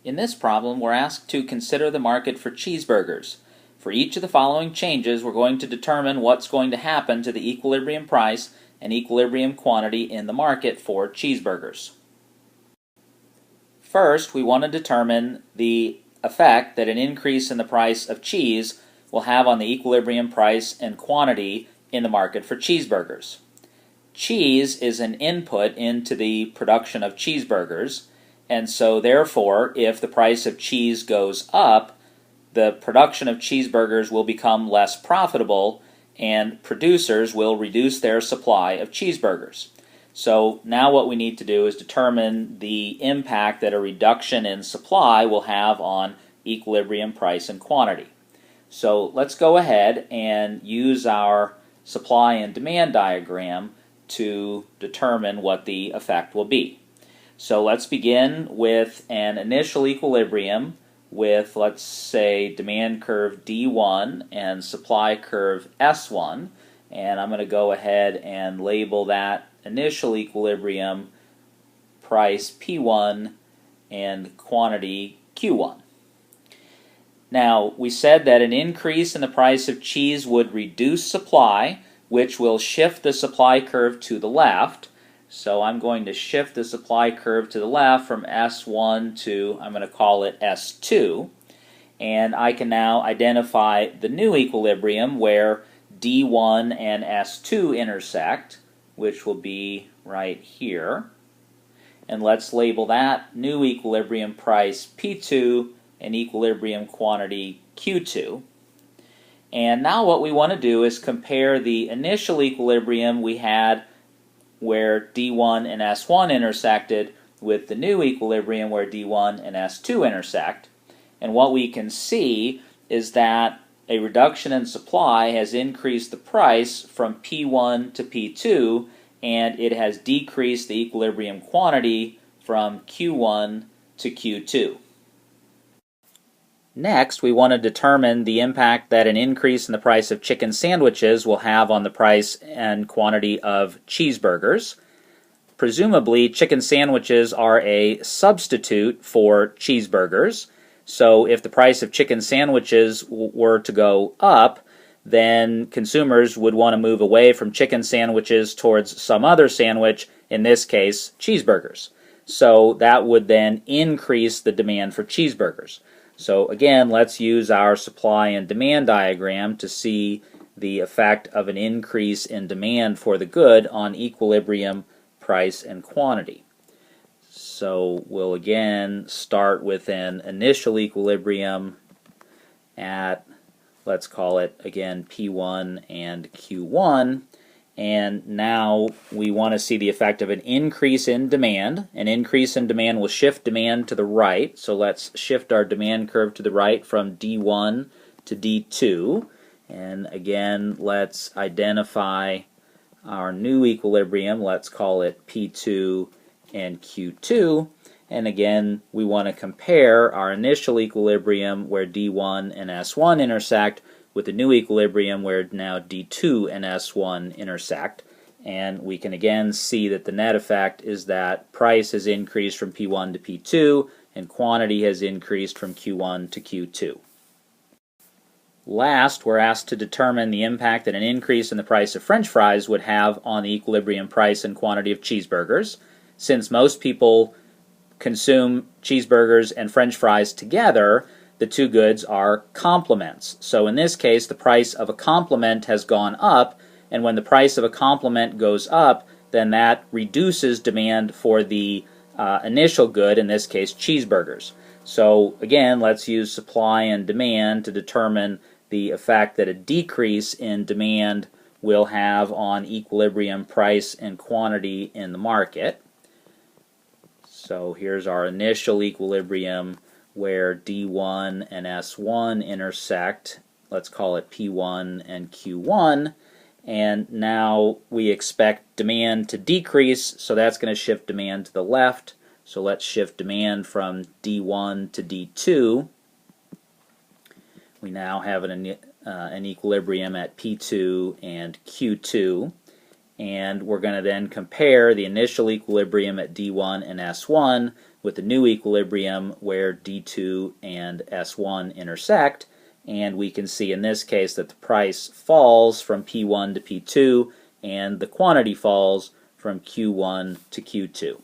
In this problem, we're asked to consider the market for cheeseburgers. For each of the following changes, we're going to determine what's going to happen to the equilibrium price and equilibrium quantity in the market for cheeseburgers. First, we want to determine the effect that an increase in the price of cheese will have on the equilibrium price and quantity in the market for cheeseburgers. Cheese is an input into the production of cheeseburgers, and so therefore, if the price of cheese goes up, the production of cheeseburgers will become less profitable and producers will reduce their supply of cheeseburgers. So now what we need to do is determine the impact that a reduction in supply will have on equilibrium price and quantity. So let's go ahead and use our supply and demand diagram to determine what the effect will be. So let's begin with an initial equilibrium with, let's say, demand curve D1 and supply curve S1, and I'm going to go ahead and label that initial equilibrium price P1 and quantity Q1. Now, we said that an increase in the price of cheese would reduce supply, which will shift the supply curve to the left. So I'm going to shift the supply curve to the left from S1 to, I'm going to call it S2. And I can now identify the new equilibrium where D1 and S2 intersect, which will be right here. And let's label that new equilibrium price P2 and equilibrium quantity Q2. And now what we want to do is compare the initial equilibrium we had where D1 and S1 intersected with the new equilibrium where D1 and S2 intersect. And what we can see is that a reduction in supply has increased the price from P1 to P2, and it has decreased the equilibrium quantity from Q1 to Q2. Next, we want to determine the impact that an increase in the price of chicken sandwiches will have on the price and quantity of cheeseburgers. Presumably, chicken sandwiches are a substitute for cheeseburgers. So if the price of chicken sandwiches were to go up, then consumers would want to move away from chicken sandwiches towards some other sandwich, in this case, cheeseburgers. So that would then increase the demand for cheeseburgers. So again, let's use our supply and demand diagram to see the effect of an increase in demand for the good on equilibrium, price, and quantity. So we'll again start with an initial equilibrium at, let's call it again P1 and Q1. And now we want to see the effect of an increase in demand. An increase in demand will shift demand to the right. So let's shift our demand curve to the right from D1 to D2. And again, let's identify our new equilibrium. Let's call it P2 and Q2. And again, we want to compare our initial equilibrium where D1 and S1 intersect with the new equilibrium where now D2 and S1 intersect. And we can again see that the net effect is that price has increased from P1 to P2 and quantity has increased from Q1 to Q2. Last, we're asked to determine the impact that an increase in the price of French fries would have on the equilibrium price and quantity of cheeseburgers. Since most people consume cheeseburgers and French fries together, the two goods are complements. So in this case, the price of a complement has gone up, and when the price of a complement goes up, then that reduces demand for the initial good, in this case cheeseburgers. So again, let's use supply and demand to determine the effect that a decrease in demand will have on equilibrium price and quantity in the market. So here's our initial equilibrium where D1 and S1 intersect. Let's call it P1 and Q1. And now we expect demand to decrease, so that's going to shift demand to the left. So let's shift demand from D1 to D2. We now have an equilibrium at P2 and Q2. and we're going to then compare the initial equilibrium at D1 and S1 with the new equilibrium where D2 and S1 intersect, and we can see in this case that the price falls from P1 to P2 and the quantity falls from Q1 to Q2.